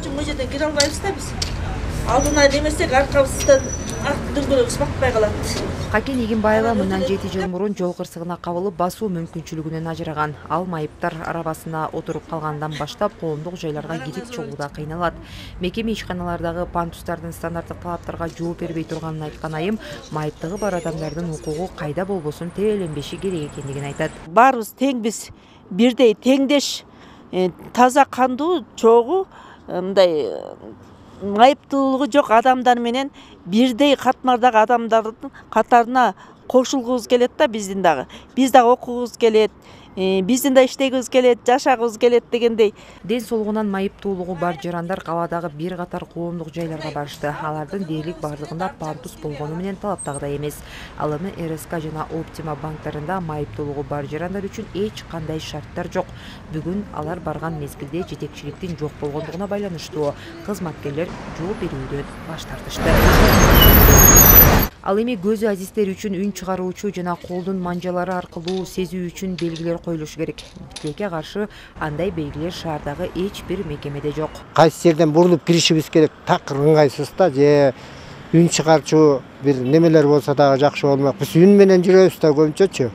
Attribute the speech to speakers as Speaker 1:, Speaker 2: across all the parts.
Speaker 1: үчүн мына жерден кире албайбыз да биз. Алдына немесек аркабыздан дөңгөлөгүбүз бакпай калат.
Speaker 2: Какен Егенбаева мындан 7 жыл мурун жол кырсыгына кабылып басуу мүмкүнчүлүгүнөн ажыраган. Ал майыптар арабасына отуруп калгандан баштап коомдук жайларга кирип чыгууда кыйналат. Мекеме ишканалардагы пандустардын стандарттык талаптарга жооп бербей турганын айткан айым, майыптыгы бар адамдардын укугу кайда болбосун тереленбеши керек экендигин айтат.
Speaker 1: Баарыбыз теңбиз, бирдей теңдеш, таза кандуу, чогуу, мындай майыптуулугу жок адамдар менен бирдей катмардагы адамдардын катарына кошулгубуз келет да биздин дагы. Биз дагы окугубуз келет, биздин да иштегибиз келет, жашагыбыз келет дегендей.
Speaker 2: Ден соолугунан майыптуулугу бар жарандар кабадагы бир катар коомдук жайларга барышты. Алардын дээрлик бардыгында пандус болгону менен талаптагыдай эмес. Ал эми РСК жана Оптима банктарында майыптуулугу бар жарандар үчүн эч кандай шарттар жок. Бүгүн алар барган мезгилде жетекчиликтин жок болгондугуна байланыштуу кызматкерлер жооп берүүдөн баш тартышты. Ал эми көзү азиздер үчүн үн чыгаруучу жана колдун манжалары аркылуу сезүү үчүн белгилер коюлушу керек. Тилекке каршы андай белгилер шаардагы эч бир мекемеде жок.
Speaker 3: Кайсы жерден бурулуп киришибиз керек, такыр ыңгайсыз да, же үн чыгарчу бир немелер болсо дагы жакшы болмок. Биз үн менен жүрөбүз да көбүнчөчү.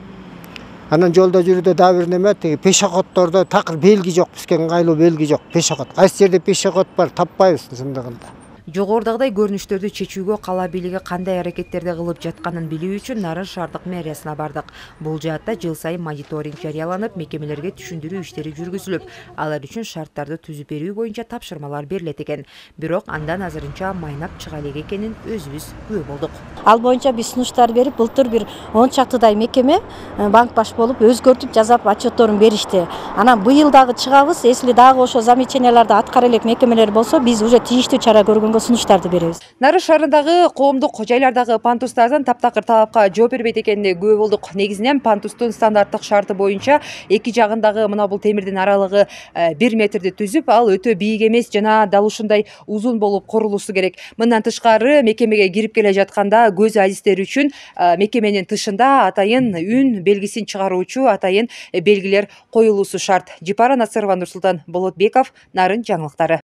Speaker 3: Анан жолдо жүрүүдө дагы бир неме, тиги пешеходдордо такыр белги жок, бизге ыңгайлуу белги жок. Пешеход. Кайсы жерде пешеход бар, таппайбыз чындыгында.
Speaker 2: Жогорудагыдай көрүнүштөрдү чечүүгө кала бийлиги кандай аракеттерди кылып жатканын билүү үчүн Нарын шаардык мэриясына бардык. Бул жаатта жыл сайын мониторинг жарыяланып, мекемелерге түшүндүрүү иштери жүргүзүлүп, алар үчүн шарттарды түзүп берүү боюнча тапшырмалар берилет экен. Бирок андан азырынча майнап чыга элек экенин өзүбүз күбө болдук.
Speaker 4: Ал боюнча биз сунуштар берип, былтыр бир 10 чактыдай мекеме банк баш болуп өзгөртүп жазап отчетторун беришти. Анан быйыл дагы чыгабыз, если дагы ошо замечанияларды аткара элек мекемелер болсо, биз уже тийиштүү чара көргөнгө сунуштарды беребиз.
Speaker 2: Нарын шаарындагы коомдук жайлардагы пандустардын таптакыр талапка жооп бербейт экенине күбө болдук. Негизинен пандустун стандарттык шарты боюнча эки жагындагы мына бул темирдин аралыгы 1 метрди түзүп, ал өтө бийик эмес жана дал ушундай узун болуп курулуусу керек. Мындан тышкары мекемеге кирип келе жатканда көз азиздер үчүн мекеменин тышында атайын үн белгисин чыгаруучу атайын белгилер коюлуусу шарт. Жипара Насырова, Нурсултан Болотбеков, Нарын жаңылыктары.